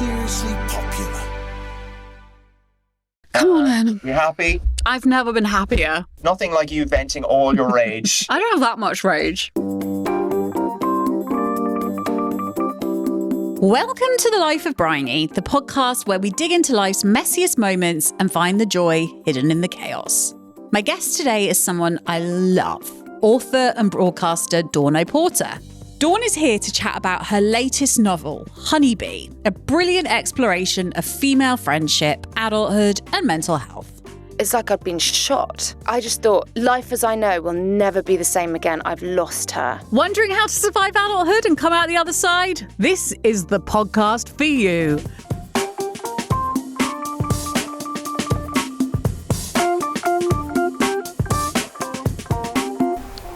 seriously popular. Come on, then. You happy? I've never been happier. Nothing like you venting all your rage. I don't have that much rage. Welcome to the Life of Bryony, the podcast where we dig into life's messiest moments and find the joy hidden in the chaos. My guest today is someone I love, author and broadcaster Dawn O'Porter. Dawn is here to chat about her latest novel, Honeybee, a brilliant exploration of female friendship, adulthood, and mental health. It's like I'd been shot. I just thought, life as I know will never be the same again. I've lost her. Wondering how to survive adulthood and come out the other side? This is the podcast for you.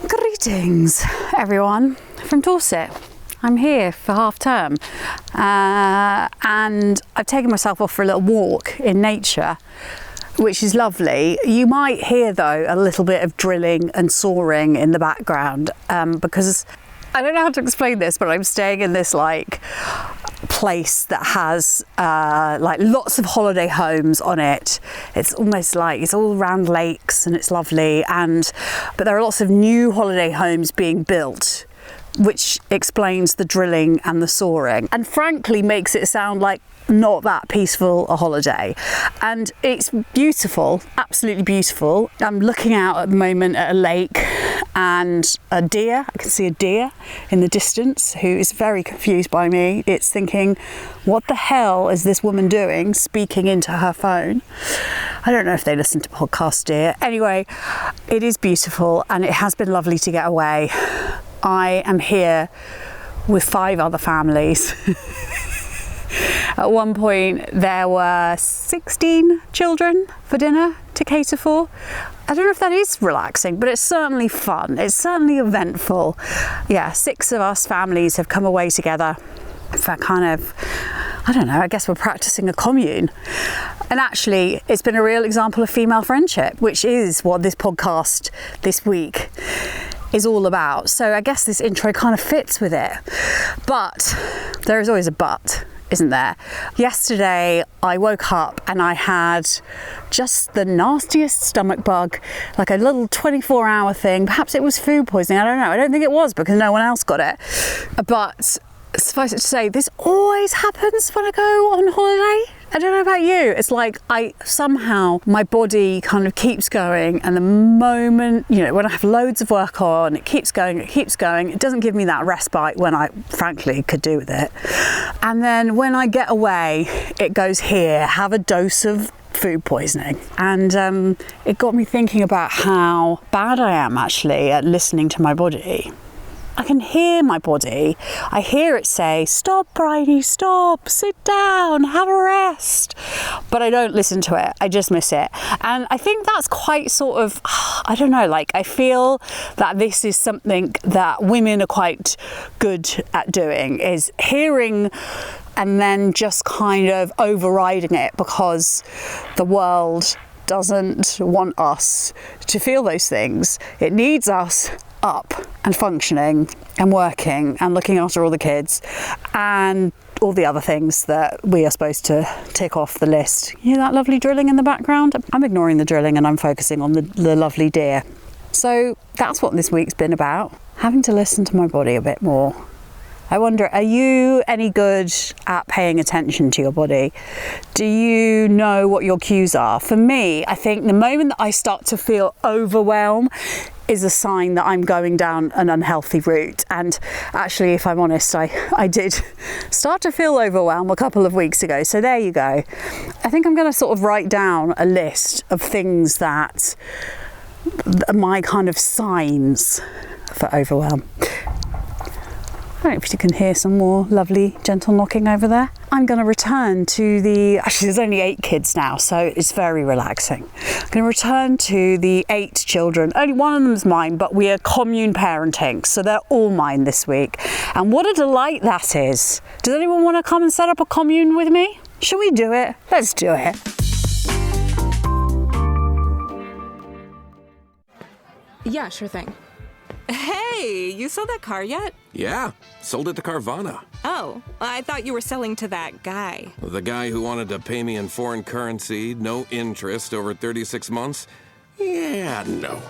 Greetings, everyone, from Dorset. I'm here for half term and I've taken myself off for a little walk in nature, which is lovely. You might hear, though, a little bit of drilling and sawing in the background because I don't know how to explain this, but I'm staying in this place that has lots of holiday homes on it. It's almost like it's all around lakes and it's lovely, but there are lots of new holiday homes being built, which explains the drilling and the sawing, and frankly makes it sound like not that peaceful a holiday. And it's beautiful, absolutely beautiful. I'm looking out at the moment at a lake and a deer. I can see a deer in the distance who is very confused by me. It's thinking, what the hell is this woman doing speaking into her phone? I don't know if they listen to podcasts, deer. Anyway, it is beautiful and it has been lovely to get away. I am here with 5 other families. At one point there were 16 children for dinner to cater for. I don't know if that is relaxing, but it's certainly fun. It's certainly eventful. Yeah, 6 of us families have come away together for I guess we're practicing a commune. And actually, it's been a real example of female friendship, which is what this podcast this week is all about. So I guess this intro kind of fits with it. But there is always a but, isn't there? Yesterday I woke up and I had just the nastiest stomach bug, like a little 24-hour thing. Perhaps it was food poisoning, I don't know. I don't think it was because no one else got it. But suffice it to say, this always happens when I go on holiday. I don't know about you. It's like somehow my body kind of keeps going, and the moment, when I have loads of work on, it keeps going. It doesn't give me that respite when I frankly could do with it. And then when I get away, it goes here, have a dose of food poisoning. And it got me thinking about how bad I am actually at listening to my body. I can hear my body. I hear it say, stop, Bryony, stop, sit down, have a rest. But I don't listen to it. I just miss it. And I think that's quite sort of, I don't know, I feel that this is something that women are quite good at doing, is hearing and then just kind of overriding it because the world doesn't want us to feel those things. It needs us up and functioning and working and looking after all the kids and all the other things that we are supposed to tick off the list. You hear that lovely drilling in the background? I'm ignoring the drilling and I'm focusing on the lovely deer. So that's what this week's been about, having to listen to my body a bit more. I wonder, are you any good at paying attention to your body? Do you know what your cues are? For me, I think the moment that I start to feel overwhelmed is a sign that I'm going down an unhealthy route. And actually, if I'm honest, I did start to feel overwhelmed a couple of weeks ago. So there you go. I think I'm going to sort of write down a list of things that are my kind of signs for overwhelm. I don't know if you can hear some more lovely gentle knocking over there. I'm going to return to actually there's only 8 kids now, so it's very relaxing. I'm going to return to the 8 children. Only one of them's mine, but we are commune parenting, so they're all mine this week. And what a delight that is. Does anyone want to come and set up a commune with me? Shall we do it? Let's do it. Yeah, sure thing. Hey, you sold that car yet? Yeah, sold it to Carvana. Oh, I thought you were selling to that guy. The guy who wanted to pay me in foreign currency, no interest, over 36 months? Yeah, no.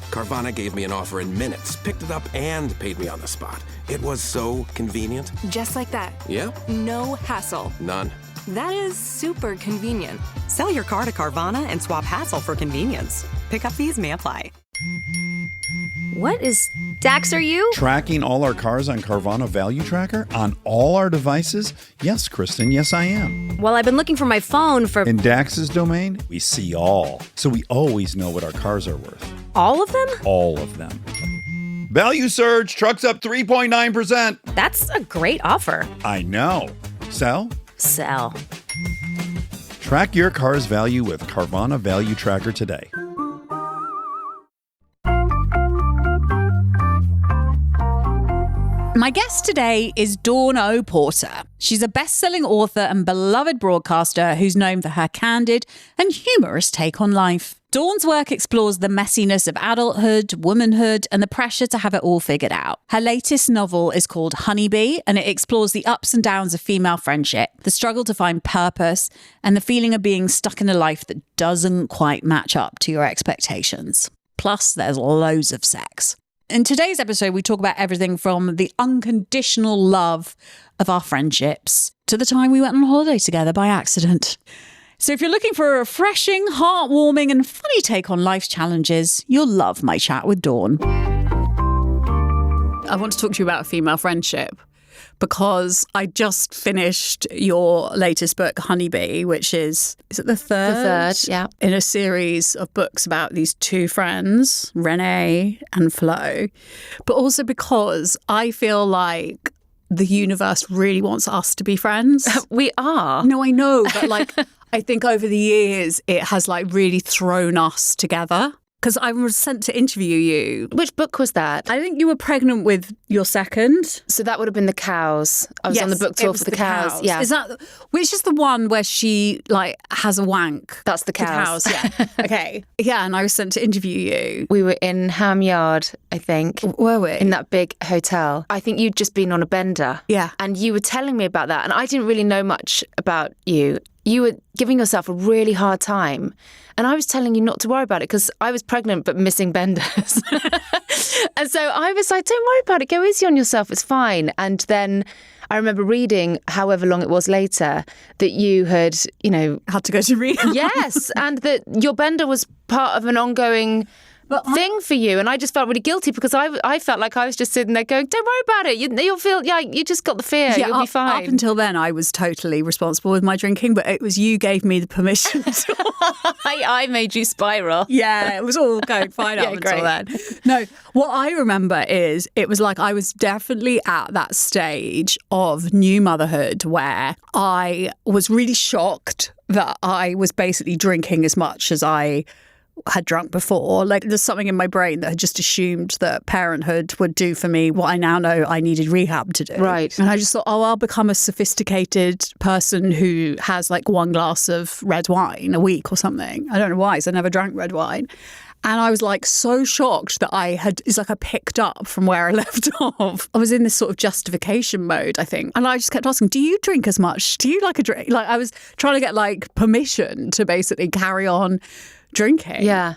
Carvana gave me an offer in minutes, picked it up, and paid me on the spot. It was so convenient. Just like that. Yep. No hassle. None. That is super convenient. Sell your car to Carvana and swap hassle for convenience. Pickup fees may apply. What is... Dax, are you? Tracking all our cars on Carvana Value Tracker on all our devices? Yes, Kristen, yes I am. Well, I've been looking for my phone for... In Dax's domain, we see all. So we always know what our cars are worth. All of them? All of them. Value surge, trucks up 3.9%. That's a great offer. I know. Sell? Sell. Track your car's value with Carvana Value Tracker today. My guest today is Dawn O. Porter. She's a best-selling author and beloved broadcaster who's known for her candid and humorous take on life. Dawn's work explores the messiness of adulthood, womanhood, and the pressure to have it all figured out. Her latest novel is called Honeybee, and it explores the ups and downs of female friendship, the struggle to find purpose, and the feeling of being stuck in a life that doesn't quite match up to your expectations. Plus, there's loads of sex. In today's episode, we talk about everything from the unconditional love of our friendships to the time we went on holiday together by accident. So if you're looking for a refreshing, heartwarming and funny take on life's challenges, you'll love my chat with Dawn. I want to talk to you about female friendship because I just finished your latest book, Honeybee, which is it the third? The third, yeah. In a series of books about these two friends, Renee and Flo, but also because I feel like the universe really wants us to be friends. We are. No, I know, but like I think over the years it has like really thrown us together. Because I was sent to interview you. Which book was that? I think you were pregnant with your second. So that would have been The Cows. I was on the book tour for The Cows. Yeah. Is that which is the one where she like has a wank? That's The Cows. Yeah. Okay. Yeah, and I was sent to interview you. We were in Ham Yard, I think. Were we? In that big hotel. I think you'd just been on a bender. Yeah. And you were telling me about that. And I didn't really know much about you. You were giving yourself a really hard time. And I was telling you not to worry about it because I was pregnant but missing benders. And so I was like, don't worry about it. Go easy on yourself. It's fine. And then I remember reading, however long it was later, that you had, had to go to rehab. Yes. And that your bender was part of an ongoing thing for you. And I just felt really guilty because I felt like I was just sitting there going, don't worry about it. You'll feel, you just got the fear. Yeah, You'll be fine. Up until then, I was totally responsible with my drinking, but it was you gave me the permission to... I made you spiral. Yeah, it was all going fine up until then. No, what I remember is it was like I was definitely at that stage of new motherhood where I was really shocked that I was basically drinking as much as I had drunk before. Like there's something in my brain that had just assumed that parenthood would do for me what I now know I needed rehab to do. Right. And I just thought, I'll become a sophisticated person who has like one glass of red wine a week or something. I don't know why, because I never drank red wine. And I was like so shocked that it's like I picked up from where I left off. I was in this sort of justification mode, I think. And I just kept asking, do you drink as much? Do you like a drink? Like I was trying to get like permission to basically carry on drinking. Yeah,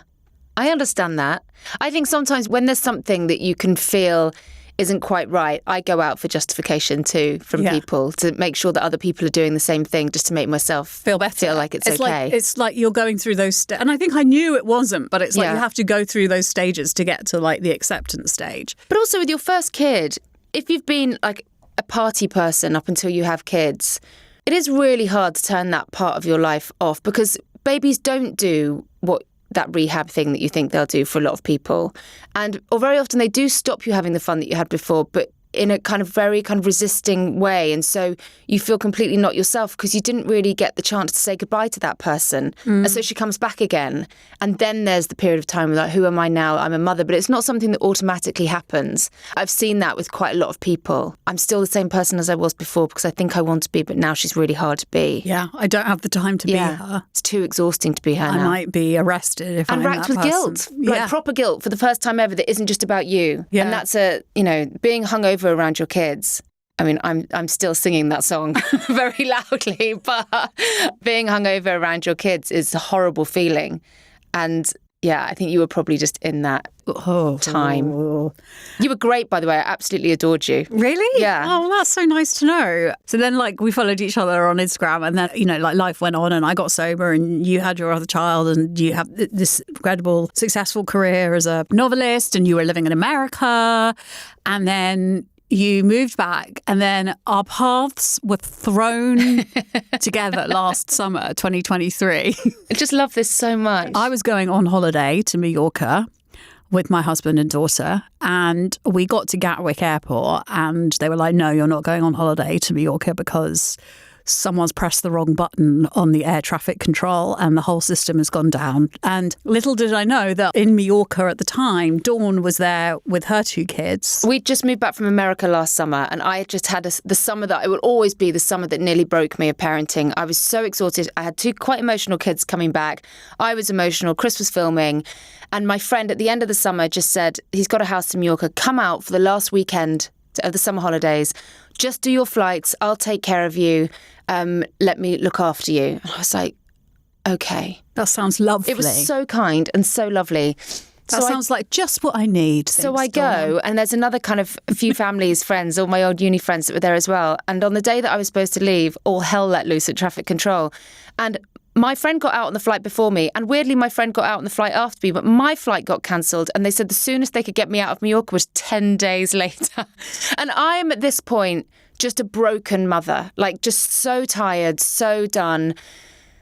I understand that. I think sometimes when there's something that you can feel isn't quite right, I go out for justification too from people to make sure that other people are doing the same thing just to make myself feel better. Feel like it's okay. It's like you're going through those and I think I knew it wasn't, but it's like you have to go through those stages to get to like the acceptance stage. But also with your first kid, if you've been like a party person up until you have kids, it is really hard to turn that part of your life off because babies don't do what that rehab thing that you think they'll do for a lot of people. Or very often they do stop you having the fun that you had before, but in a kind of very kind of resisting way. And so you feel completely not yourself because you didn't really get the chance to say goodbye to that person. And so she comes back again. And then there's the period of time where like, who am I now? I'm a mother. But it's not something that automatically happens. I've seen that with quite a lot of people. I'm still the same person as I was before because I think I want to be, but now she's really hard to be. Yeah, I don't have the time to be her. It's too exhausting to be her I now. might be arrested if I'm and racked that with person. guilt, like proper guilt for the first time ever that isn't just about you. And that's being hungover around your kids. I mean, I'm still singing that song very loudly, but being hungover around your kids is a horrible feeling. And yeah, I think you were probably just in that time. You were great, by the way. I absolutely adored you. Really? Yeah. Oh, well, that's so nice to know. So then, like, we followed each other on Instagram, and then, like, life went on, and I got sober, and you had your other child, and you have this incredible, successful career as a novelist, and you were living in America, and then you moved back, and then our paths were thrown together last summer, 2023. I just love this so much. I was going on holiday to Mallorca with my husband and daughter, and we got to Gatwick Airport, and they were like, no, you're not going on holiday to Mallorca because someone's pressed the wrong button on the air traffic control and the whole system has gone down. And little did I know that in Mallorca at the time, Dawn was there with her 2 kids. We just moved back from America last summer, and I just had the summer that it would always be the summer that nearly broke me of parenting. I was so exhausted. I had 2 quite emotional kids coming back. I was emotional. Chris was filming. And my friend at the end of the summer just said, he's got a house in Mallorca. Come out for the last weekend of the summer holidays. Just do your flights. I'll take care of you. Let me look after you. And I was like, okay. That sounds lovely. It was so kind and so lovely. That sounds like just what I need. So I go, and there's another kind of a few families, friends, all my old uni friends that were there as well. And on the day that I was supposed to leave, all hell let loose at traffic control. And my friend got out on the flight before me, and weirdly, my friend got out on the flight after me, but my flight got cancelled, and they said the soonest they could get me out of Mallorca was 10 days later. And I'm at this point just a broken mother, like just so tired, so done.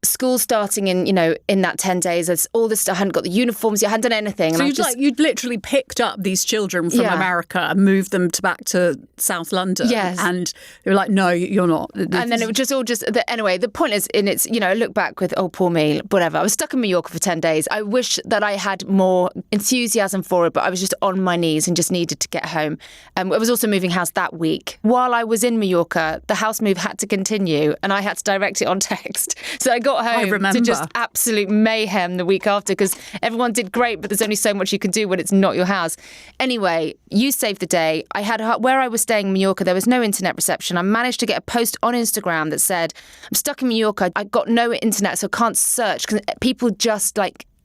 School starting in that 10 days. There's all this stuff. I hadn't got the uniforms. I hadn't done anything. So and you'd literally picked up these children from America and moved them back to South London. Yes. And they were like, no, you're not. And then it was just all anyway, the point is, I look back with, oh, poor me, whatever. I was stuck in Mallorca for 10 days. I wish that I had more enthusiasm for it, but I was just on my knees and just needed to get home. I was also moving house that week. While I was in Mallorca, the house move had to continue, and I had to direct it on text. So I got home to just absolute mayhem the week after because everyone did great, but there's only so much you can do when it's not your house. Anyway, you saved the day. I had where I was staying in Mallorca, there was no internet reception. I managed to get a post on Instagram that said, I'm stuck in Mallorca. I got no internet, so I can't search because people just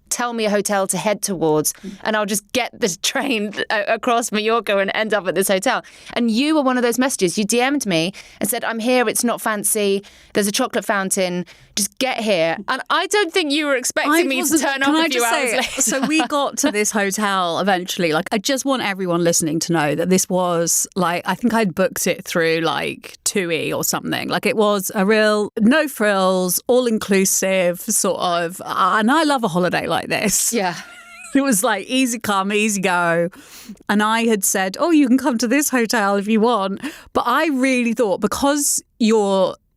tell me a hotel to head towards and I'll just get the train across Mallorca and end up at this hotel. And you were one of those messages. You DM'd me and said, I'm here, it's not fancy, there's a chocolate fountain, just get here. And I don't think you were expecting me to turn up a few hours later. So we got to this hotel eventually. I just want everyone listening to know that this was I think I'd booked it through TUI or something. It was a real no frills, all inclusive sort of, and I love a holiday like this. Yeah. It was easy come, easy go. And I had said, oh, you can come to this hotel if you want. But I really thought because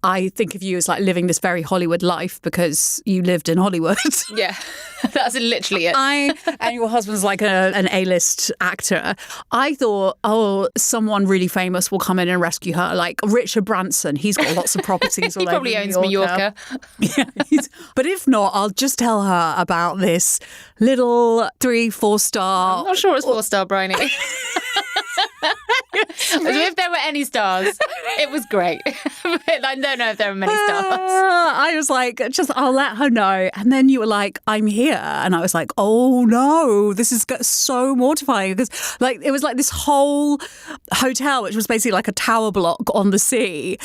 I think of you as living this very Hollywood life because you lived in Hollywood. Yeah, that's literally it. And your husband's an A-list actor. I thought, oh, someone really famous will come in and rescue her, like Richard Branson. He's got lots of properties all over He probably owns Mallorca. Yeah, but if not, I'll just tell her about this little 3-4 star. I'm not sure it's 4-star Bryony. If there were any stars, it was great. I don't know if there were many stars. I was I'll let her know. And then you were like, I'm here. And I was like, oh no, this is so mortifying. Because it was this whole hotel, which was basically a tower block on the sea.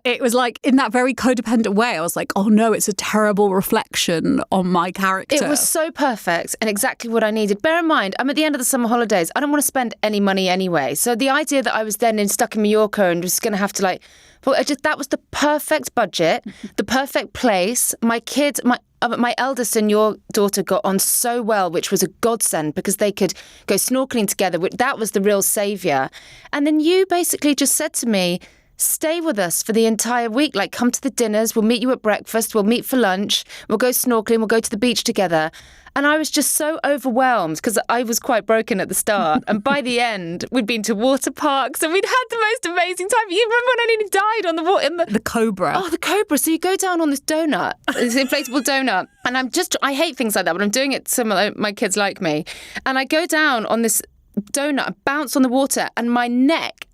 It was in that very codependent way. I was like, oh no, it's a terrible reflection on my character. It was so perfect and exactly what I needed. Bear in mind, I'm at the end of the summer holidays. I don't want to spend any money anyway. So the idea that I was then stuck in Mallorca and was going to have to that was the perfect budget, the perfect place. My kids, my eldest and your daughter got on so well, which was a godsend because they could go snorkeling together. That was the real saviour. And then you basically just said to me, stay with us for the entire week. Like, come to the dinners. We'll meet you at breakfast. We'll meet for lunch. We'll go snorkeling. We'll go to the beach together. And I was just so overwhelmed because I was quite broken at the start. And by the end, we'd been to water parks and we'd had the most amazing time. You remember when I nearly died on the water? The cobra. Oh, the cobra. So you go down on this donut, this inflatable donut. And I hate things like that, but I'm doing it so my kids like me. And I go down on this donut, bounce on the water, and my neck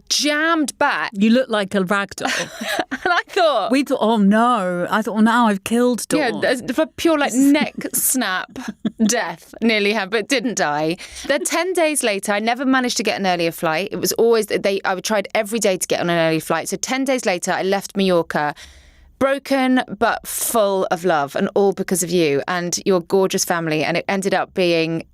jammed back. You look like a ragdoll. And I thought... We thought, oh no. I thought, oh, now I've killed Dawn. Yeah, for pure neck snap death nearly happened, but didn't die. Then 10 days later, I never managed to get an earlier flight. It was always, I tried every day to get on an early flight. So 10 days later, I left Mallorca, broken but full of love, and all because of you and your gorgeous family. And it ended up being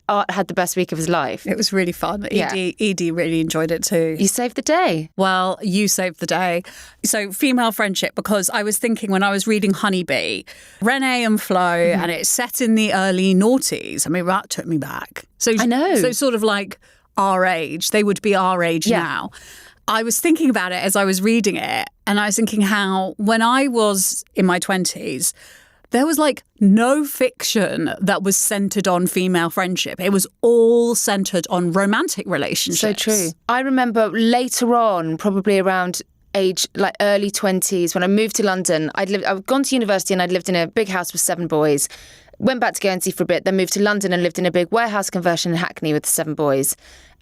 Art had the best week of his life. It was really fun. Yeah. Edie really enjoyed it too. You saved the day. Well, you saved the day. So female friendship, because I was thinking when I was reading Honeybee, Renee and Flo, and it's set in the early noughties. I mean, that took me back. So I know. So sort of like our age. They would be our age now. I was thinking about it as I was reading it, and I was thinking how when I was in my 20s, there was no fiction that was centred on female friendship. It was all centred on romantic relationships. So true. I remember later on, probably around age early 20s, when I moved to London, I'd gone to university and I'd lived in a big house with 7 boys. Went back to Guernsey for a bit, then moved to London and lived in a big warehouse conversion in Hackney with 7 boys.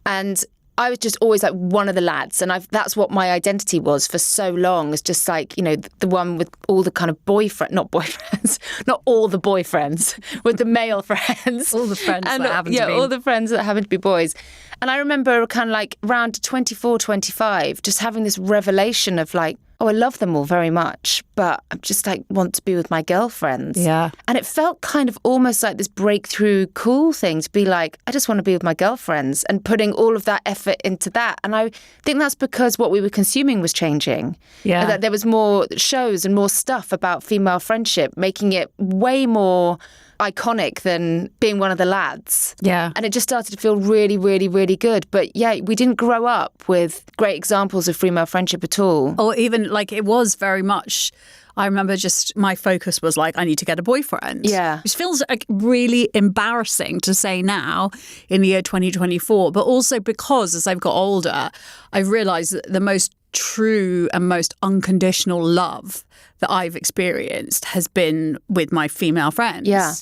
And I was just always one of the lads, and that's what my identity was for so long. It's just the one with all the kind of not all the boyfriends, with the male friends. All the friends that happen to be. all the friends that happen to be boys. And I remember kind of around 24, 25, just having this revelation of oh, I love them all very much, but I just want to be with my girlfriends. Yeah. And it felt kind of almost like this breakthrough cool thing to be I just want to be with my girlfriends, and putting all of that effort into that. And I think that's because what we were consuming was changing. Yeah. And that there was more shows and more stuff about female friendship, making it way more iconic than being one of the lads. Yeah. And it just started to feel really, really, really good. But yeah, we didn't grow up with great examples of female friendship at all. Or even it was very much, I remember just my focus was I need to get a boyfriend. Yeah. Which feels really embarrassing to say now in the year 2024, but also because as I've got older, I've realised that the most true and most unconditional love that I've experienced has been with my female friends. Yeah.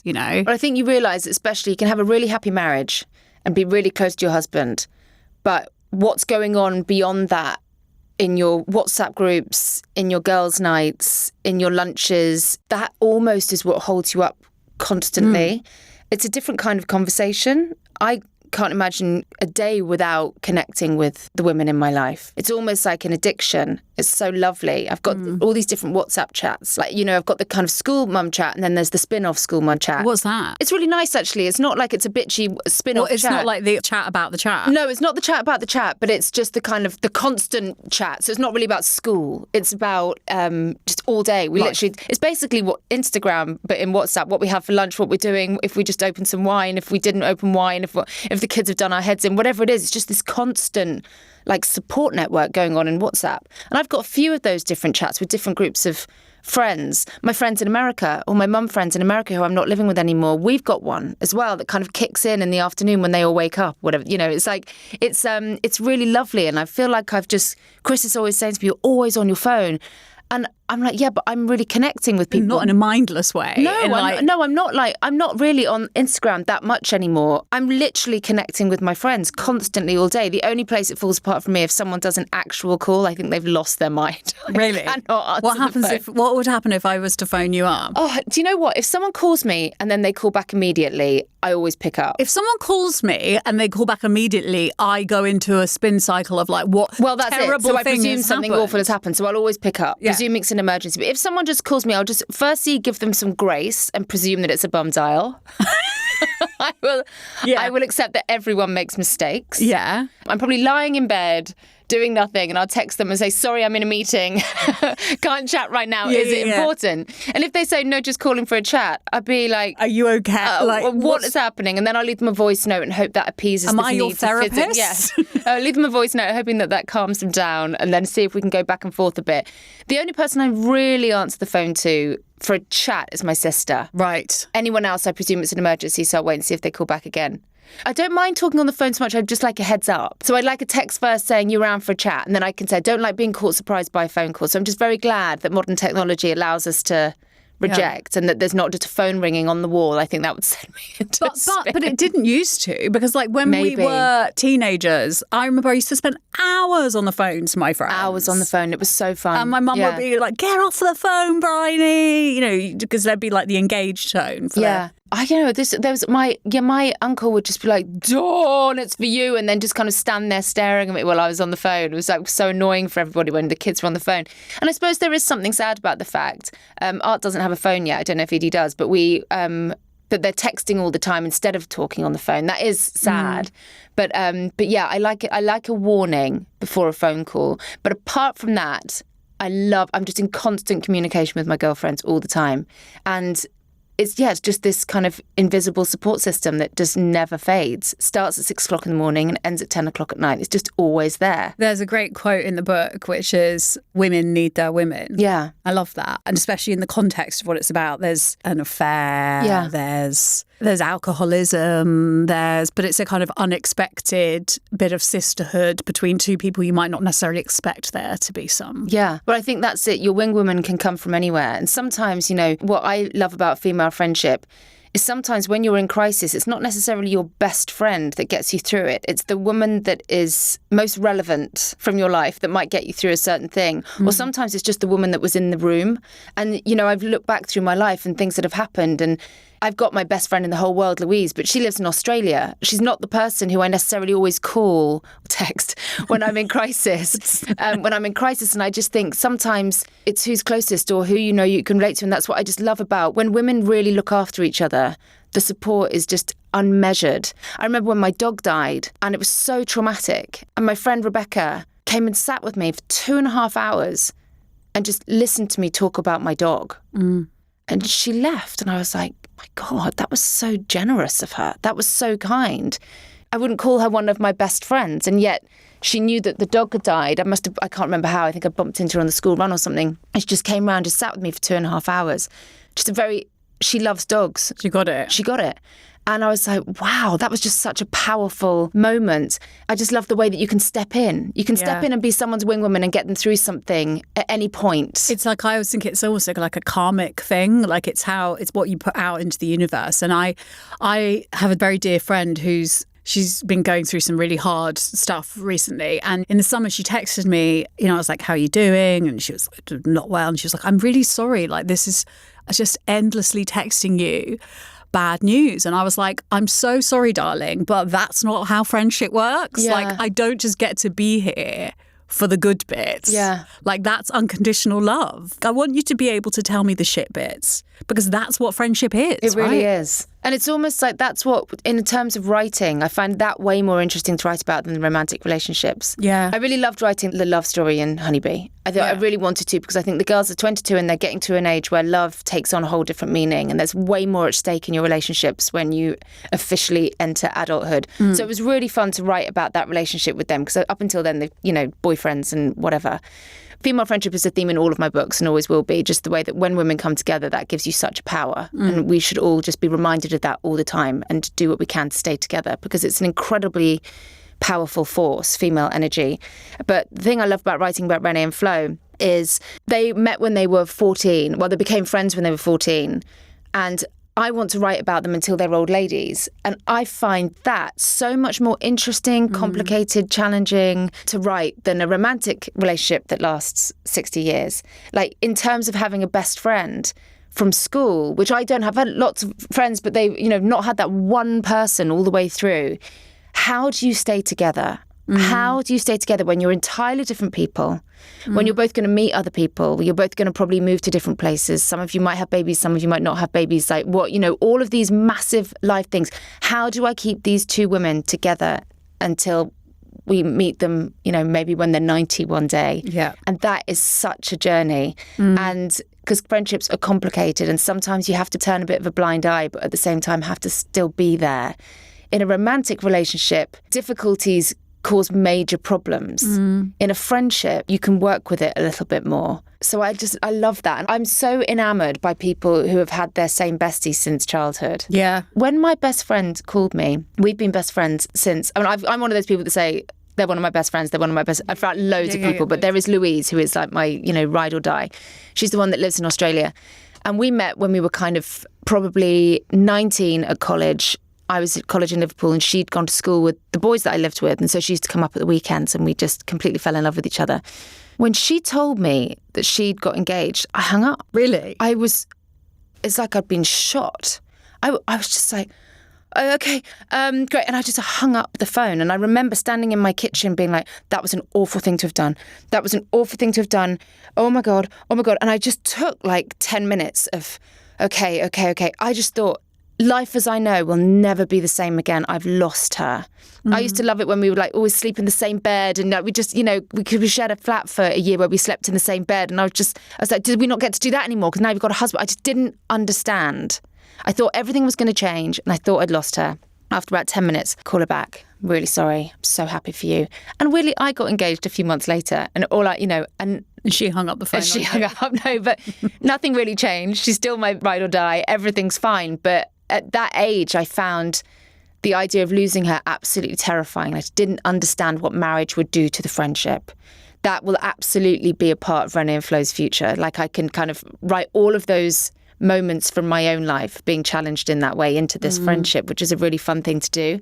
But I think you realise, especially, you can have a really happy marriage and be really close to your husband, but what's going on beyond that in your WhatsApp groups, in your girls' nights, in your lunches, that almost is what holds you up constantly. It's a different kind of conversation. I can't imagine a day without connecting with the women in my life. It's almost like an addiction. It's so lovely. I've got all these different WhatsApp chats. I've got the kind of school mum chat, and then there's the spin-off school mum chat. What's that? It's really nice, actually. It's not like it's a bitchy spin-off chat. It's not like the chat about the chat. No, it's not the chat about the chat, but it's just the kind of the constant chat. So it's not really about school. It's about just all day. It's basically what Instagram, but in WhatsApp, what we have for lunch, what we're doing, if we just open some wine, if we didn't open wine, if the kids have done our heads in, whatever it is. It's just this constant support network going on in WhatsApp. And I've got a few of those different chats with different groups of friends. My friends in America, or my mum friends in America who I'm not living with anymore, we've got one as well that kind of kicks in the afternoon when they all wake up, whatever. It's really lovely. And I feel like Chris is always saying to me, you're always on your phone. And I'm yeah, but I'm really connecting with people. Not in a mindless way. No, I'm not I'm not really on Instagram that much anymore. I'm literally connecting with my friends constantly all day. The only place it falls apart for me if someone does an actual call, I think they've lost their mind. Really? What would happen if I was to phone you up? Oh, do you know what? If someone calls me and then they call back immediately, I always pick up. If someone calls me and they call back immediately, I go into a spin cycle of what that's terrible it. So I thing presume something awful has happened. So I'll always pick up, presuming it's an emergency. But if someone just calls me, I'll just firstly give them some grace and presume that it's a bum dial. I will accept that everyone makes mistakes. Yeah. I'm probably lying in bed doing nothing, and I'll text them and say, sorry, I'm in a meeting. Can't chat right now. Is it important? And if they say, no, just calling for a chat, I'd be like, are you okay? What is happening? And then I'll leave them a voice note and hope that appeases Am this I need your to fit in. therapist? Yes. I'll leave them a voice note hoping that calms them down, and then see if we can go back and forth a bit. The only person I really answer the phone to for a chat is my sister. Right. Anyone else, I presume it's an emergency, so I'll wait and see if they call back again. I don't mind talking on the phone so much. I'd just like a heads up. So I'd like a text first saying you're around for a chat, and then I can say I don't like being caught surprised by a phone call. So I'm just very glad that modern technology allows us to reject and that there's not just a phone ringing on the wall. I think that would send me into spin. But it didn't used to, because like when we were teenagers, I remember I used to spend hours on the phone to my friends. Hours on the phone. It was so fun. And my mum would be like, get off the phone, Bryony, you know, because there'd be like the engaged tone. I don't know. There was my uncle would just be like, Dawn, it's for you, and then just kind of stand there staring at me while I was on the phone. It was like so annoying for everybody when the kids were on the phone. And I suppose there is something sad about the fact Art doesn't have a phone yet. I don't know if Edie does, but that they're texting all the time instead of talking on the phone. That is sad. But yeah, I like it. I like a warning before a phone call. But apart from that, I'm just in constant communication with my girlfriends all the time, and it's just this kind of invisible support system that just never fades. Starts at 6 o'clock in the morning and ends at 10 o'clock at night. It's just always there. There's a great quote in the book, which is, women need their women. Yeah. I love that. And especially in the context of what it's about. There's an affair, there's alcoholism, but it's a kind of unexpected bit of sisterhood between two people you might not necessarily expect there to be some. Yeah. But I think that's it. Your wing woman can come from anywhere. And sometimes, what I love about female friendship is sometimes when you're in crisis, it's not necessarily your best friend that gets you through it. It's the woman that is most relevant from your life that might get you through a certain thing. Or sometimes it's just the woman that was in the room. And, I've looked back through my life and things that have happened, and I've got my best friend in the whole world, Louise, but she lives in Australia. She's not the person who I necessarily always call or text when I'm in crisis. And I just think sometimes it's who's closest or who you can relate to. And that's what I just love about when women really look after each other. The support is just unmeasured. I remember when my dog died, and it was so traumatic. And my friend Rebecca came and sat with me for 2.5 hours and just listened to me talk about my dog. And she left, and I was like, my God, that was so generous of her. That was so kind. I wouldn't call her one of my best friends, and yet she knew that the dog had died. I can't remember how. I think I bumped into her on the school run or something. And she just came round, just sat with me for 2.5 hours. She loves dogs. She got it. And I was like, wow, that was just such a powerful moment. I just love the way that you can step in. You can step in and be someone's wing woman and get them through something at any point. It's like, I always think it's also like a karmic thing. Like it's what you put out into the universe. And I have a very dear friend she's been going through some really hard stuff recently. And in the summer, she texted me, I was like, how are you doing? And she was not well. And she was like, I'm really sorry. Like, this is just endlessly texting you bad news. And I was like, I'm so sorry, darling, but that's not how friendship works. Yeah. Like, I don't just get to be here for the good bits. Yeah. Like, that's unconditional love. I want you to be able to tell me the shit bits, because that's what friendship is. It really right? is. And it's almost like that's what, in terms of writing, I find that way more interesting to write about than romantic relationships. Yeah. I really loved writing the love story in Honeybee. I really wanted to, because I think the girls are 22 and they're getting to an age where love takes on a whole different meaning, and there's way more at stake in your relationships when you officially enter adulthood. So it was really fun to write about that relationship with them, because up until then, boyfriends and whatever. Female friendship is a theme in all of my books and always will be, just the way that when women come together, that gives you such power. And we should all just be reminded of that all the time and do what we can to stay together, because it's an incredibly powerful force, female energy. But the thing I love about writing about René and Flo is they met when they were 14. Well, they became friends when they were 14. And I want to write about them until they're old ladies. And I find that so much more interesting, complicated, challenging to write than a romantic relationship that lasts 60 years. Like, in terms of having a best friend from school, which I don't have. I've had lots of friends, but they've, not had that one person all the way through. How do you stay together How do you stay together when you're entirely different people? When you're both going to meet other people, you're both going to probably move to different places. Some of you might have babies, some of you might not have babies. Like what, all of these massive life things. How do I keep these two women together until we meet them, maybe when they're 90 one day? Yeah. And that is such a journey. And because friendships are complicated and sometimes you have to turn a bit of a blind eye, but at the same time have to still be there. In a romantic relationship, difficulties cause major problems. In a friendship, you can work with it a little bit more. So I love that. And I'm so enamored by people who have had their same bestie since childhood. Yeah. When my best friend called me, we've been best friends since, I'm one of those people that say, they're one of my best friends, they're one of my best, I've found loads of people, but there is Louise, who is like my, ride or die. She's the one that lives in Australia. And we met when we were kind of probably 19 at college. I was at college in Liverpool and she'd gone to school with the boys that I lived with. And so she used to come up at the weekends and we just completely fell in love with each other. When she told me that she'd got engaged, I hung up. Really? It's like I'd been shot. I was just like, oh, okay, great. And I just hung up the phone. And I remember standing in my kitchen being like, that was an awful thing to have done. That was an awful thing to have done. Oh my God. And I just took like 10 minutes of, okay. I just thought, life as I know will never be the same again. I've lost her. I used to love it when we would like always sleep in the same bed and we just, we shared a flat for a year where we slept in the same bed. And I was like, did we not get to do that anymore? Because now we've got a husband. I just didn't understand. I thought everything was going to change and I thought I'd lost her. After about 10 minutes, call her back. I'm really sorry. I'm so happy for you. And really, I got engaged a few months later and and she hung up the phone. She hung up, no, but nothing really changed. She's still my ride or die. Everything's fine. But at that age, I found the idea of losing her absolutely terrifying. I just didn't understand what marriage would do to the friendship. That will absolutely be a part of Renee and Flo's future. Like I can kind of write all of those moments from my own life being challenged in that way into this friendship, which is a really fun thing to do.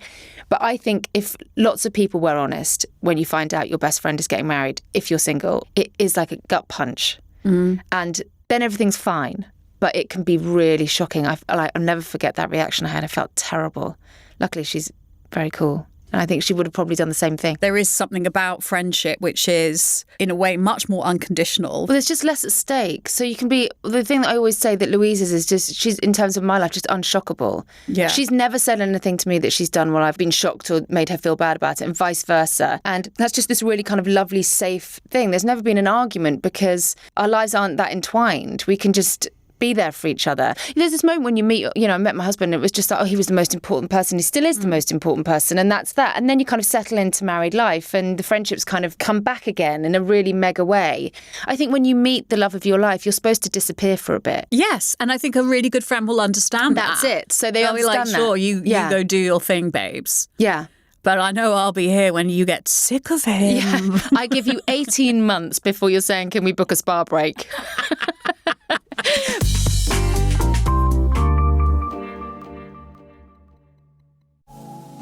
But I think if lots of people were honest when you find out your best friend is getting married, if you're single, it is like a gut punch. And then everything's fine. But it can be really shocking. I'll never forget that reaction I had. I felt terrible. Luckily, she's very cool. And I think she would have probably done the same thing. There is something about friendship which is, in a way, much more unconditional. Well, there's just less at stake. So you can be... The thing that I always say that Louise's is just, she's, in terms of my life, just unshockable. Yeah. She's never said anything to me that she's done while I've been shocked or made her feel bad about it, and vice versa. And that's just this really kind of lovely, safe thing. There's never been an argument because our lives aren't that entwined. We can just be there for each other. There's this moment when you meet, I met my husband, and it was just like, he was the most important person. He still is the most important person, and that's that. And then you kind of settle into married life, and the friendships kind of come back again in a really mega way. I think when you meet the love of your life, you're supposed to disappear for a bit. Yes, and I think a really good friend will understand that. That's it. So they They'll be understand like, that. sure, you go do your thing, babes. Yeah. But I know I'll be here when you get sick of him. Yeah. I give you 18 months before you're saying, can we book a spa break?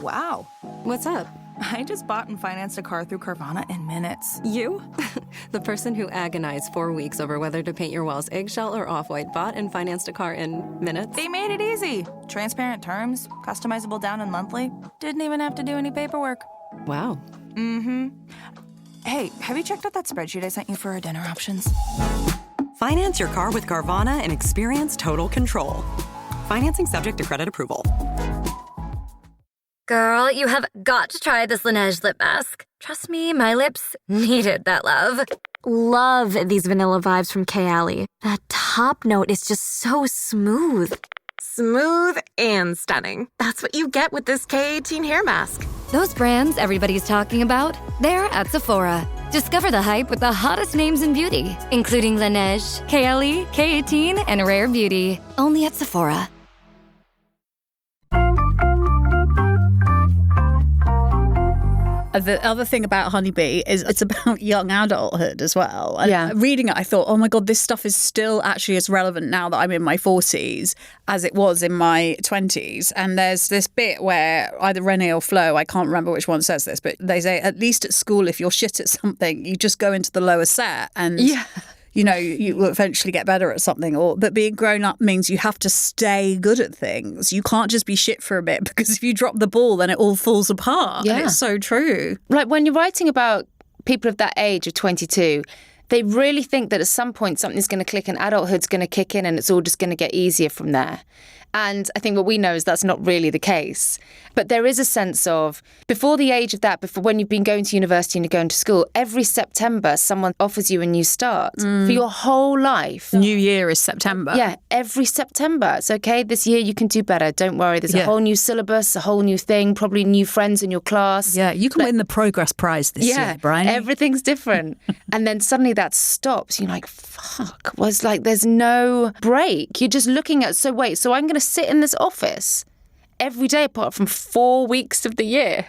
Wow. What's up? I just bought and financed a car through Carvana in minutes. You? The person who agonized 4 weeks over whether to paint your walls eggshell or off-white bought and financed a car in minutes? They made it easy. Transparent terms, customizable down and monthly. Didn't even have to do any paperwork. Wow. Mm-hmm. Hey, have you checked out that spreadsheet I sent you for our dinner options? Finance your car with Carvana and experience total control. Financing subject to credit approval. Girl, you have got to try this Laneige lip mask. Trust me, my lips needed that love. Love these vanilla vibes from Kayali. That top note is just so smooth. Smooth and stunning. That's what you get with this K18 hair mask. Those brands everybody's talking about, they're at Sephora. Discover the hype with the hottest names in beauty, including Laneige, Kayali, K18, and Rare Beauty. Only at Sephora. The other thing about Honeybee is it's about young adulthood as well. And Yeah. reading it, I thought, oh my God, this stuff is still actually as relevant now that I'm in my 40s as it was in my 20s. And there's this bit where either Renee or Flo, I can't remember which one says this, but they say, at least at school, if you're shit at something, you just go into the lower set and you will eventually get better at something. But being grown up means you have to stay good at things. You can't just be shit for a bit, because if you drop the ball, then it all falls apart. Yeah. And it's so true. Like when you're writing about people of that age of 22, they really think that at some point something's going to click and adulthood's going to kick in and it's all just going to get easier from there. And I think what we know is that's not really the case. But there is a sense of, before the age of that, before when you've been going to university and you're going to school, every September someone offers you a new start for your whole life. New year is September. Yeah, every September. It's okay, this year you can do better. Don't worry, there's a whole new syllabus, a whole new thing, probably new friends in your class. Yeah, you can win the progress prize this year, Bryony. Everything's different. And then suddenly that stops. You're like, fuck. Well, it's like there's no break. You're just looking at, so I'm going to sit in this office every day apart from 4 weeks of the year.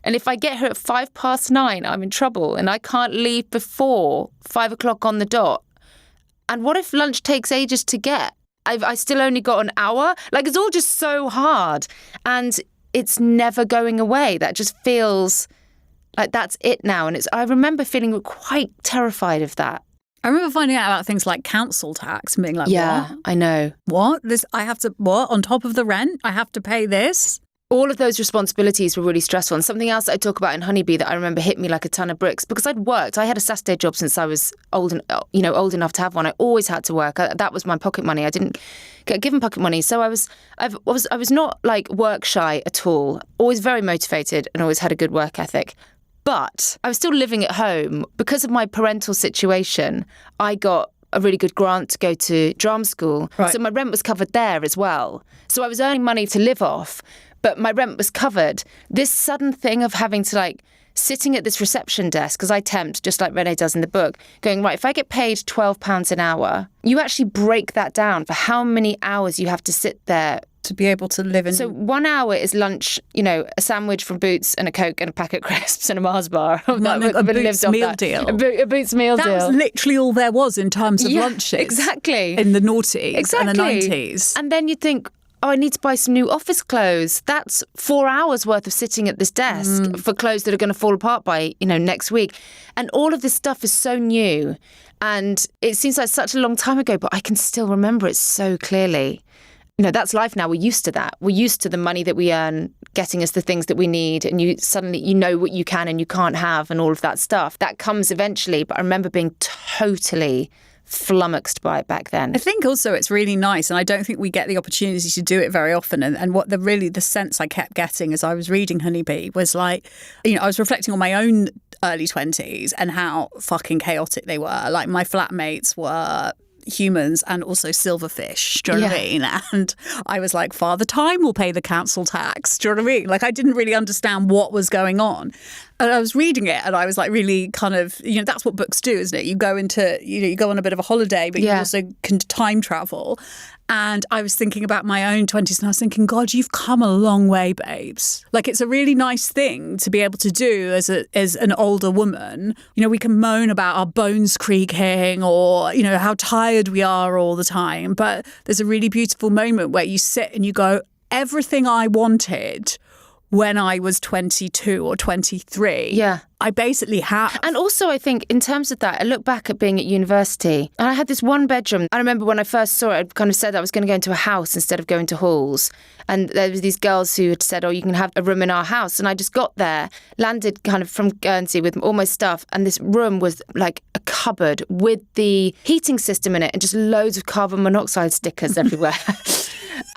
And if I get here at 9:05, I'm in trouble and I can't leave before 5 o'clock on the dot. And what if lunch takes ages to get? I still only got an hour? Like, it's all just so hard. And it's never going away. That just feels like that's it now. And I remember feeling quite terrified of that. I remember finding out about things like council tax and being like, yeah, what? I know. What? I have to, what? On top of the rent? I have to pay this? All of those responsibilities were really stressful. And something else that I talk about in Honeybee that I remember hit me like a ton of bricks, because I'd worked. I had a Saturday job since I was old enough to have one. I always had to work. That was my pocket money. I didn't get given pocket money. So I was not like work shy at all. Always very motivated and always had a good work ethic. But I was still living at home. Because of my parental situation, I got a really good grant to go to drama school. Right. So my rent was covered there as well. So I was earning money to live off, but my rent was covered. This sudden thing of having to sitting at this reception desk, because I tempt, just like Renee does in the book, going, right, if I get paid £12 an hour, you actually break that down for how many hours you have to sit there to be able to live in. So 1 hour is lunch, a sandwich from Boots and a Coke and a packet of crisps and a Mars bar. A Boots meal deal. A Boots meal deal. That was literally all there was in terms of lunches. Exactly. In the noughties and the 90s. And then you think, I need to buy some new office clothes. That's 4 hours worth of sitting at this desk for clothes that are going to fall apart by, next week. And all of this stuff is so new. And it seems like such a long time ago, but I can still remember it so clearly. That's life now. We're used to that. We're used to the money that we earn getting us the things that we need. And you suddenly, what you can and you can't have and all of that stuff. That comes eventually. But I remember being totally flummoxed by it back then. I think also it's really nice, and I don't think we get the opportunity to do it very often. And what the sense I kept getting as I was reading Honeybee was I was reflecting on my own early 20s and how fucking chaotic they were. Like, my flatmates were humans and also silverfish, do you know what I mean? And I was like, Father Time will pay the council tax, do you know what I mean? Like, I didn't really understand what was going on. And I was reading it and I was like really kind of, that's what books do, isn't it? You go into, you go on a bit of a holiday, but you also can time travel. And I was thinking about my own 20s and I was thinking, God, you've come a long way, babes. Like, it's a really nice thing to be able to do as an older woman. We can moan about our bones creaking or, how tired we are all the time. But there's a really beautiful moment where you sit and you go, everything I wanted when I was 22 or 23. Yeah. I basically have. And also, I think in terms of that, I look back at being at university and I had this one bedroom. I remember when I first saw it, I kind of said I was going to go into a house instead of going to halls. And there was these girls who had said, you can have a room in our house. And I just got there, landed kind of from Guernsey with all my stuff. And this room was like a cupboard with the heating system in it and just loads of carbon monoxide stickers everywhere.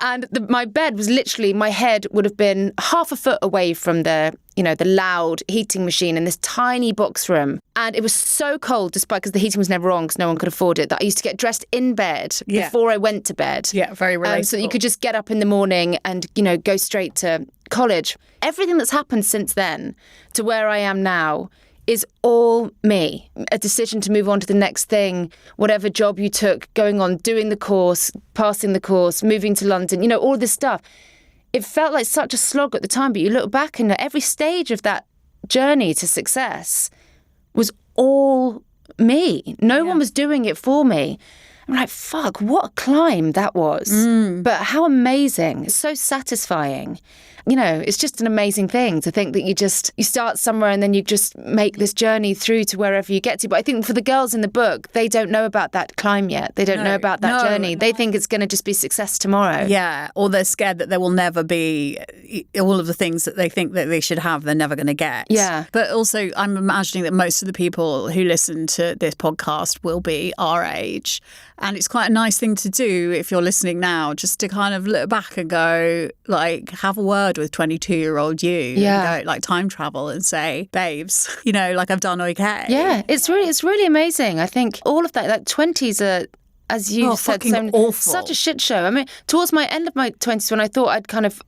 And my bed was literally, my head would have been half a foot away from the loud heating machine in this tiny box room. And it was so cold, because the heating was never on because no one could afford it, that I used to get dressed in bed before I went to bed. Yeah, very relatable. So that you could just get up in the morning and, go straight to college. Everything that's happened since then to where I am now is all me. A decision to move on to the next thing, whatever job you took, going on, doing the course, passing the course, moving to London, all this stuff. It felt like such a slog at the time, but you look back and every stage of that journey to success was all me. No one was doing it for me. I'm like, fuck, what a climb that was. But how amazing. It's so satisfying. You know, it's just an amazing thing to think that you start somewhere and then you just make this journey through to wherever you get to. But I think for the girls in the book, they don't know about that climb yet. They don't know about that journey. They think it's going to just be success tomorrow. Yeah, or they're scared that there will never be all of the things that they think that they should have, they're never going to get. Yeah. But also, I'm imagining that most of the people who listen to this podcast will be our age. And it's quite a nice thing to do if you're listening now, just to kind of look back and go, like, have a word with 22-year-old you. Yeah. And go, like, time travel and say, babes, you know, like, I've done okay. Yeah, it's really amazing. I think all of that, like 20s are, as you said, awful. Such a shit show. I mean, towards my end of my 20s, when I thought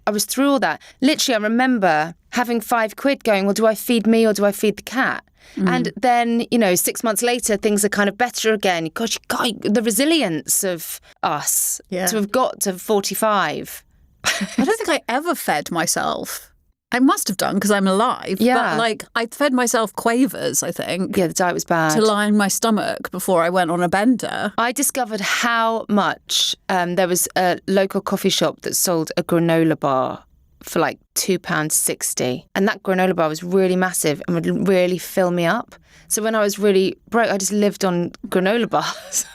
I was through all that, literally I remember having £5 going, well, do I feed me or do I feed the cat? And then, you know, 6 months later, things are kind of better again. Gosh, God, the resilience of us to have got to 45. I don't think I ever fed myself. I must have done because I'm alive. Yeah. But, like, I fed myself Quavers, I think. Yeah, the diet was bad. To line my stomach before I went on a bender. I discovered how much there was a local coffee shop that sold a granola bar for like £2.60. And that granola bar was really massive and would really fill me up. So when I was really broke, I just lived on granola bars.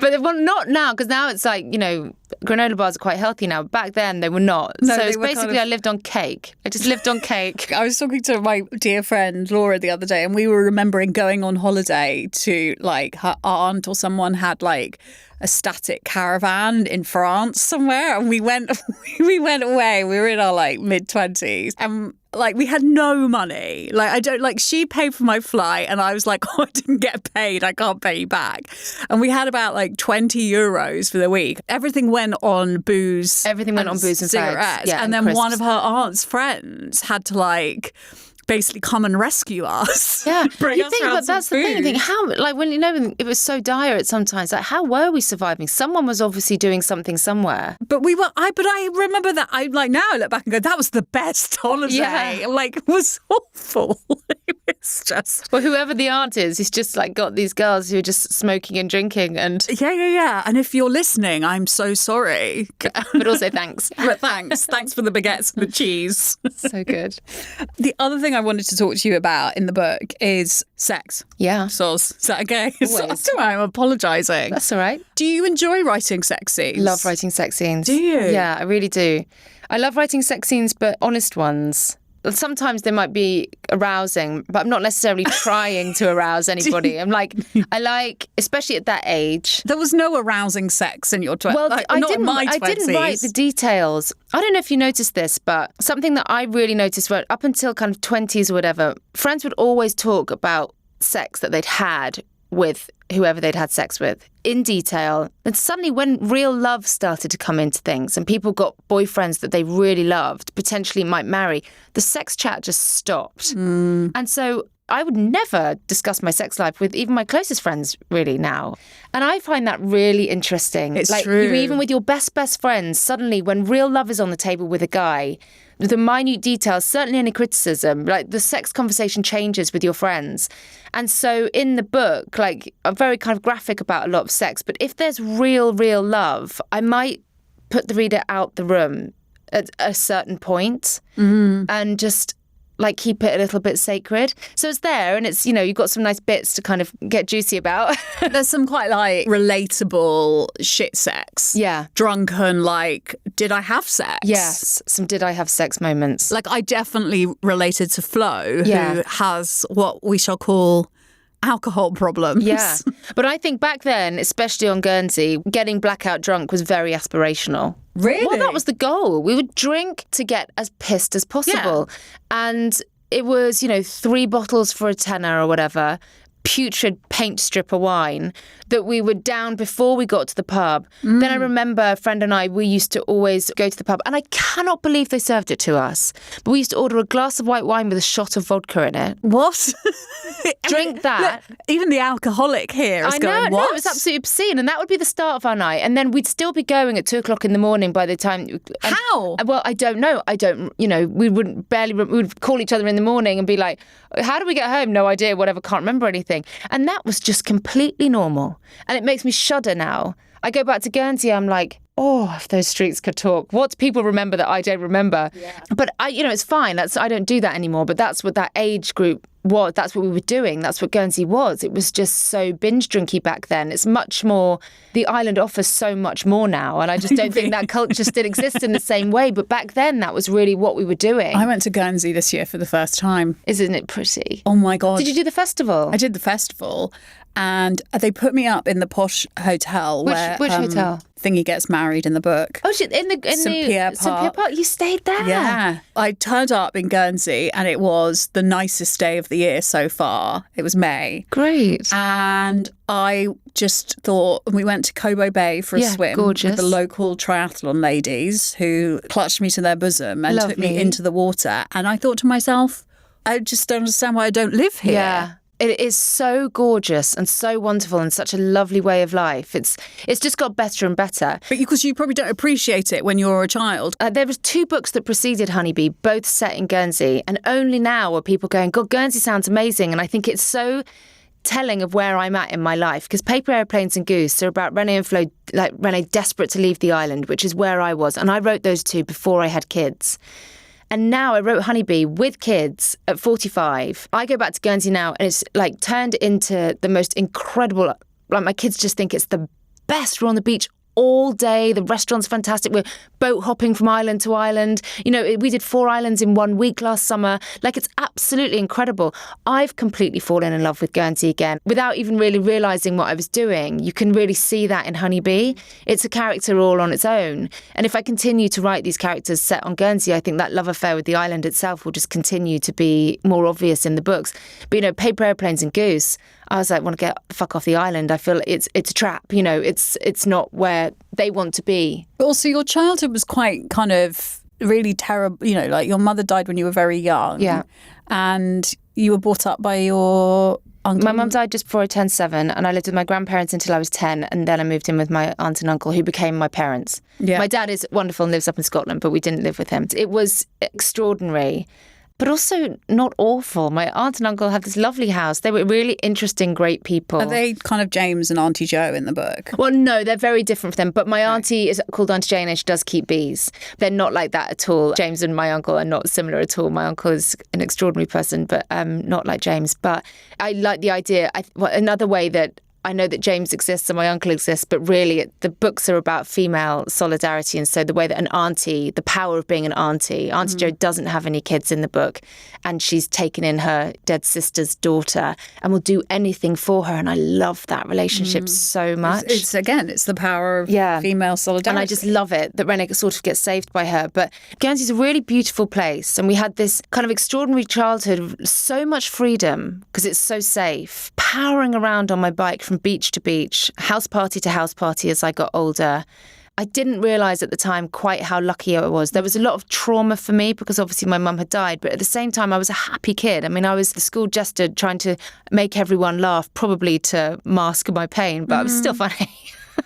But not now, because now it's like, you know, granola bars are quite healthy now. Back then, they were not. No, so it's basically I lived on cake. I just lived on cake. I was talking to my dear friend Laura the other day, and we were remembering going on holiday to, like, her aunt or someone had, like, a static caravan in France somewhere, and we went away. We were in our, like, mid-20s, and, like, we had no money. Like, she paid for my flight, and I was like, oh, I didn't get paid. I can't pay you back. And we had about, like, 20 euros for the week. Everything went on booze. Everything went on booze and cigarettes. Yeah, and then crisps. one of her aunt's friends had to, like, basically come and rescue us. Yeah, Bring you us think, around but that's some the thing. You food. think how, like, when you know it was so dire at sometimes, like, how were we surviving? Someone was obviously doing something somewhere. But I remember that. I, like, now I look back and go, that was the best holiday. Yeah. Like, it was awful. It's just, well, whoever the aunt is, he's just like got these girls who are just smoking and drinking and yeah. And if you're listening, I'm so sorry. But also thanks. But thanks for the baguettes and the cheese. So good. The other thing I wanted to talk to you about in the book is sex. Yeah. Soz. Is that okay? Always. So I'm apologising. That's all right. Do you enjoy writing sex scenes? Love writing sex scenes. Do you? Yeah, I really do. I love writing sex scenes, but honest ones. Sometimes they might be arousing, but I'm not necessarily trying to arouse anybody. I'm like, I like, especially at that age. There was no arousing sex in your 20s. Well, like, I not in didn't. my 20s. I didn't write the details. I don't know if you noticed this, but something that I really noticed, where up until kind of 20s or whatever, friends would always talk about sex that they'd had with whoever they'd had sex with in detail. And suddenly when real love started to come into things and people got boyfriends that they really loved, potentially might marry, the sex chat just stopped. And so I would never discuss my sex life with even my closest friends really now. And I find that really interesting. It's like, true. Even with your best friends, suddenly when real love is on the table with a guy, the minute details, certainly any criticism, like the sex conversation changes with your friends. And so in the book, like, I'm very kind of graphic about a lot of sex, but if there's real love, I might put the reader out the room at a certain point and just like keep it a little bit sacred. So it's there and it's, you know, you've got some nice bits to kind of get juicy about. There's some quite like relatable shit sex. Yeah. Drunken, like, did I have sex? Yes. Some did I have sex moments. Like, I definitely related to Flo, Yeah. who has what we shall call alcohol problems. Yeah. But I think back then, especially on Guernsey, getting blackout drunk was very aspirational. Really? Well, that was the goal. We would drink to get as pissed as possible. And it was, you know, 3 bottles for a tenner or whatever, putrid paint stripper wine that we would down before we got to the pub. Then I remember a friend and I, we used to always go to the pub, and I cannot believe they served it to us. But we used to order a glass of white wine with a shot of vodka in it. What? Drink that. Look, even the alcoholic here is I going, know, what? no, it was absolutely obscene. And that would be the start of our night. And then we'd still be going at 2:00 in the morning by the time. How? Well, I don't know. We would call each other in the morning and be like, How do we get home? No idea, whatever, can't remember anything. And that was just completely normal. And it makes me shudder now. I go back to Guernsey, I'm like, oh, if those streets could talk. What do people remember that I don't remember? Yeah. But it's fine. I don't do that anymore. But that's what that age group was. That's what we were doing. That's what Guernsey was. It was just so binge drinky back then. It's much more, the island offers so much more now. And I just don't think that culture still exists in the same way. But back then, that was really what we were doing. I went to Guernsey this year for the first time. Isn't it pretty? Oh my God. Did you do the festival? I did the festival. And they put me up in the posh hotel which hotel? Thingy gets married in the book. Oh, in St. Pierre Park. You stayed there? Yeah. I turned up in Guernsey and it was the nicest day of the year so far. It was May. Great. And I just thought, we went to Cobo Bay for a swim gorgeous. With the local triathlon ladies who clutched me to their bosom and took me into the water. And I thought to myself, I just don't understand why I don't live here. Yeah. It is so gorgeous and so wonderful and such a lovely way of life. It's just got better and better. But because you probably don't appreciate it when you're a child. There was 2 books that preceded Honeybee, both set in Guernsey. And only now are people going, God, Guernsey sounds amazing. And I think it's so telling of where I'm at in my life. Because Paper Airplanes and Goose are about René and Flo, like René desperate to leave the island, which is where I was. And I wrote those 2 before I had kids. And now I wrote Honeybee with kids at 45. I go back to Guernsey now and it's like turned into the most incredible, like my kids just think it's the best. We're on the beach all day. The restaurant's fantastic. We're boat hopping from island to island. We did 4 islands in 1 week last summer. Like, it's absolutely incredible. I've completely fallen in love with Guernsey again without even really realising what I was doing. You can really see that in Honeybee. It's a character all on its own. And if I continue to write these characters set on Guernsey, I think that love affair with the island itself will just continue to be more obvious in the books. But, Paper Airplanes and Goose, I was like, I want to get the fuck off the island. I feel it's a trap. It's not where they want to be. But also your childhood was quite kind of really terrible. Like your mother died when you were very young. Yeah. And you were brought up by your uncle. My mum died just before I turned 7 and I lived with my grandparents until I was 10 and then I moved in with my aunt and uncle who became my parents. Yeah. My dad is wonderful and lives up in Scotland, but we didn't live with him. It was extraordinary. But also not awful. My aunt and uncle have this lovely house. They were really interesting, great people. Are they kind of James and Auntie Jo in the book? Well, no, they're very different from them. But my auntie is called Auntie Jane and she does keep bees. They're not like that at all. James and my uncle are not similar at all. My uncle is an extraordinary person, but not like James. But I like the idea. Another way that I know that James exists and my uncle exists, but really the books are about female solidarity. And so the way that an auntie, the power of being an auntie, Auntie Jo doesn't have any kids in the book and she's taken in her dead sister's daughter and will do anything for her. And I love that relationship so much. It's the power of female solidarity. And I just love it that René sort of gets saved by her. But Guernsey's a really beautiful place. And we had this kind of extraordinary childhood, so much freedom because it's so safe, powering around on my bike from beach to beach, house party to house party as I got older. I didn't realise at the time quite how lucky I was. There was a lot of trauma for me because obviously my mum had died, but at the same time I was a happy kid. I mean, I was the school jester trying to make everyone laugh, probably to mask my pain, but I was still funny.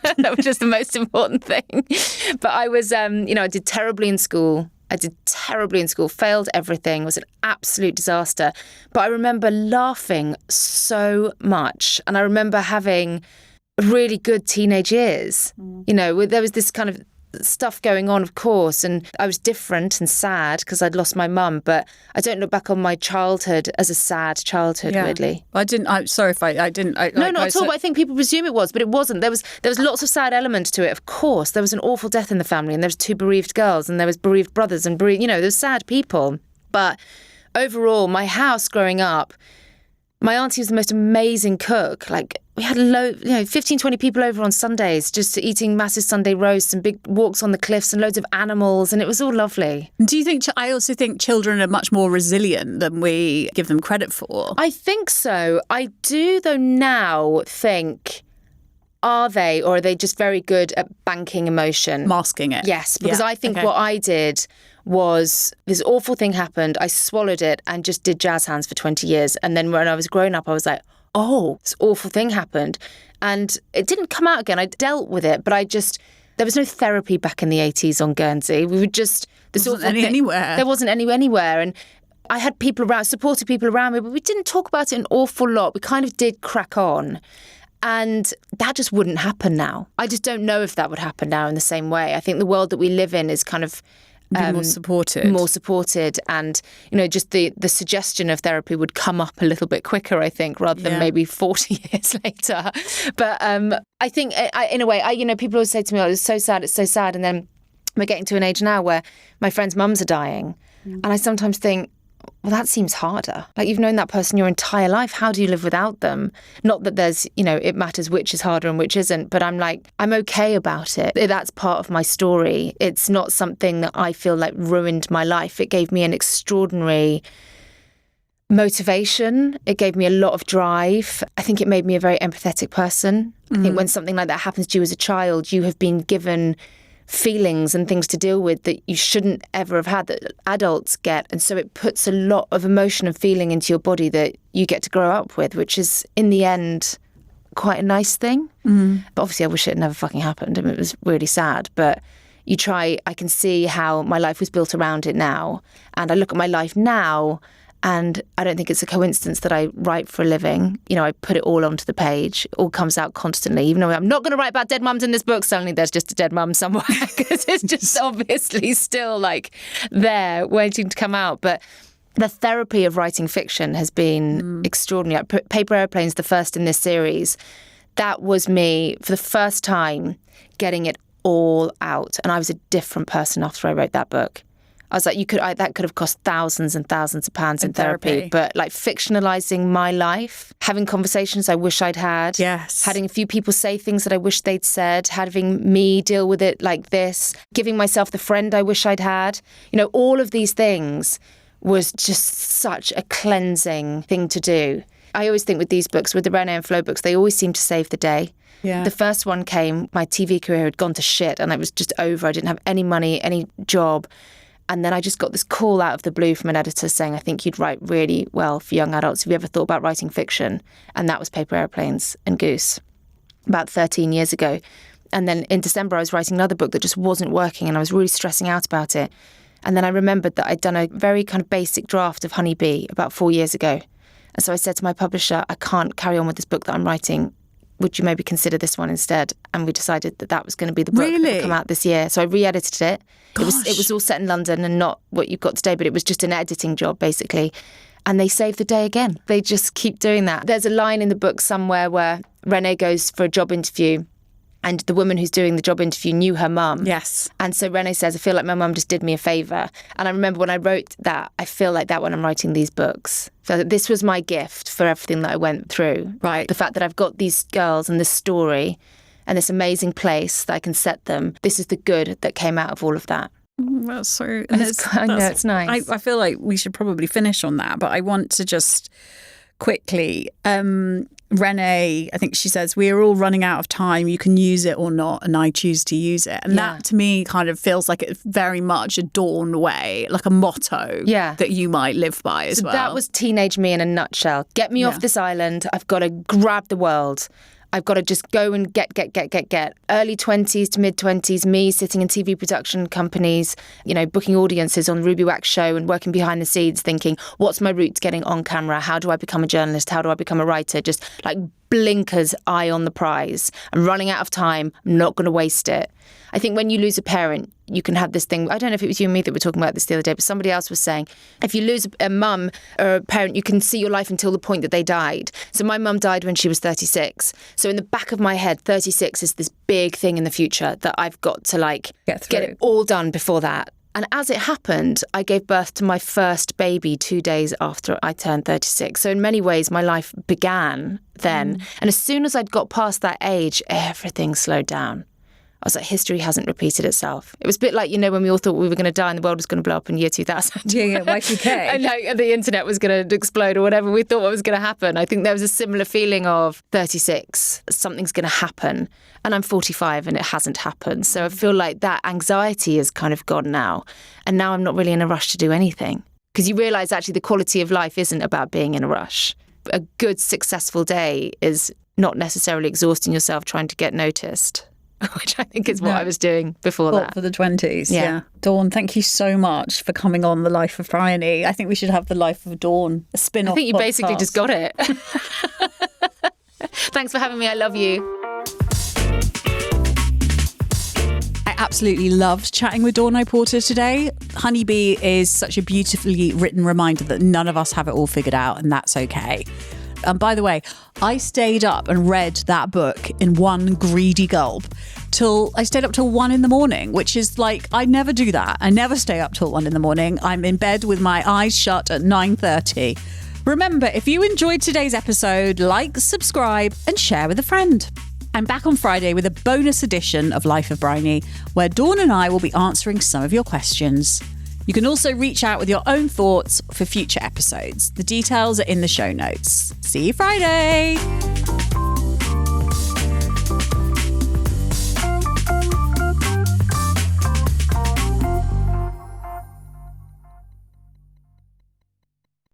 That was just the most important thing. But I was, I did terribly in school. Failed everything, was an absolute disaster. But I remember laughing so much. And I remember having really good teenage years. There was this kind of stuff going on, of course, and I was different and sad because I'd lost my mum, but I don't look back on my childhood as a sad childhood, weirdly. I'm sorry if I didn't. No, not at all. But I think people presume it was, but it wasn't. There was lots of sad elements to it, of course. There was an awful death in the family, and there was 2 bereaved girls, and there was bereaved brothers, and there's sad people. But overall, my house growing up, my auntie was the most amazing cook. Like, we had 15, 20 people over on Sundays just eating massive Sunday roasts and big walks on the cliffs and loads of animals, and it was all lovely. Do you think, I also think children are much more resilient than we give them credit for? I think so. I do, though, now think, are they, or are they just very good at banking emotion? Masking it. Yes, because I think what I did was this awful thing happened, I swallowed it and just did jazz hands for 20 years. And then when I was growing up, I was like, oh, this awful thing happened. And it didn't come out again. I dealt with it, but there was no therapy back in the 80s on Guernsey. We were just... There wasn't any anywhere. There wasn't any anywhere. And I had people around, supportive people around me, but we didn't talk about it an awful lot. We kind of did crack on. And that just wouldn't happen now. I just don't know if that would happen now in the same way. I think the world that we live in is kind of more supported, and just the suggestion of therapy would come up a little bit quicker, I think, rather than maybe 40 years later. But I think in a way, people always say to me, oh, it's so sad, and then we're getting to an age now where my friends' mums are dying, and I sometimes think, well, that seems harder. Like, you've known that person your entire life. How do you live without them? Not that there's, it matters which is harder and which isn't, but I'm like, I'm okay about it. That's part of my story. It's not something that I feel like ruined my life. It gave me an extraordinary motivation. It gave me a lot of drive. I think it made me a very empathetic person. I think when something like that happens to you as a child, you have been given feelings and things to deal with that you shouldn't ever have had, that adults get. And so it puts a lot of emotion and feeling into your body that you get to grow up with, which is, in the end, quite a nice thing. But obviously I wish it had never fucking happened. I mean, it was really sad. But I can see how my life was built around it now. And I look at my life now, and I don't think it's a coincidence that I write for a living. I put it all onto the page. It all comes out constantly. Even though I'm not going to write about dead mums in this book, suddenly there's just a dead mum somewhere, because it's just obviously still there waiting to come out. But the therapy of writing fiction has been extraordinary. Paper Airplanes, the first in this series, that was me, for the first time, getting it all out. And I was a different person after I wrote that book. I was like, that could have cost thousands and thousands of pounds in therapy. But fictionalizing my life, having conversations I wish I'd had, having a few people say things that I wish they'd said, having me deal with it like this, giving myself the friend I wish I'd had, all of these things was just such a cleansing thing to do. I always think with these books, with the René and Flo books, they always seem to save the day. Yeah. The first one came, my TV career had gone to shit and I was just over. I didn't have any money, any job. And then I just got this call out of the blue from an editor saying, I think you'd write really well for young adults. Have you ever thought about writing fiction? And that was Paper Airplanes and Goose, about 13 years ago. And then in December, I was writing another book that just wasn't working, and I was really stressing out about it. And then I remembered that I'd done a very kind of basic draft of Honeybee about 4 years ago. And so I said to my publisher, I can't carry on with this book that I'm writing. Would you maybe consider this one instead? And we decided that was going to be the book that would come out this year. So I re-edited it. It was all set in London and not what you've got today, but it was just an editing job, basically. And they saved the day again. They just keep doing that. There's a line in the book somewhere where René goes for a job interview, and the woman who's doing the job interview knew her mum. Yes. And so René says, I feel like my mum just did me a favour. And I remember when I wrote that, I feel like that when I'm writing these books. So this was my gift for everything that I went through. Right. The fact that I've got these girls and this story and this amazing place that I can set them. This is the good that came out of all of that. That's so... I know, it's nice. I feel like we should probably finish on that, but I want to just quickly... René, I think she says, we are all running out of time. You can use it or not, and I choose to use it. And that, to me, kind of feels like it's very much a Dawn way, like a motto that you might live by as well. That was teenage me in a nutshell. Get me off this island. I've got to grab the world. I've got to just go and get. Early 20s to mid-20s, me sitting in TV production companies, booking audiences on Ruby Wax show and working behind the scenes thinking, what's my route to getting on camera? How do I become a journalist? How do I become a writer? Just like blinkers, eye on the prize. I'm running out of time. I'm not going to waste it. I think when you lose a parent, you can have this thing. I don't know if it was you and me that were talking about this the other day, but somebody else was saying, if you lose a mum or a parent, you can see your life until the point that they died. So my mum died when she was 36. So in the back of my head, 36 is this big thing in the future that I've got to get it all done before that. And as it happened, I gave birth to my first baby 2 days after I turned 36. So in many ways, my life began then. And as soon as I'd got past that age, everything slowed down. I was like, history hasn't repeated itself. It was a bit like, when we all thought we were going to die and the world was going to blow up in year 2000. Yeah, Y2K. And the internet was going to explode or whatever we thought was going to happen. I think there was a similar feeling of 36, something's going to happen. And I'm 45 and it hasn't happened. So I feel like that anxiety is kind of gone now. And now I'm not really in a rush to do anything. Because you realise actually the quality of life isn't about being in a rush. A good, successful day is not necessarily exhausting yourself trying to get noticed. which I think is what I was doing before that. For the 20s, yeah. Dawn, thank you so much for coming on The Life of Bryony. I think we should have The Life of Dawn, a spin-off I think you podcast. basically just got it. Thanks for having me. I love you. I absolutely loved chatting with Dawn Porter today. Honeybee is such a beautifully written reminder that none of us have it all figured out, and that's okay. And by the way, I stayed up and read that book in one greedy gulp I stayed up till 1 a.m, which is like, I never do that. I never stay up till 1 a.m. I'm in bed with my eyes shut at 9:30. Remember, if you enjoyed today's episode, like, subscribe, and share with a friend. I'm back on Friday with a bonus edition of Life of Bryony, where Dawn and I will be answering some of your questions. You can also reach out with your own thoughts for future episodes. The details are in the show notes. See you Friday!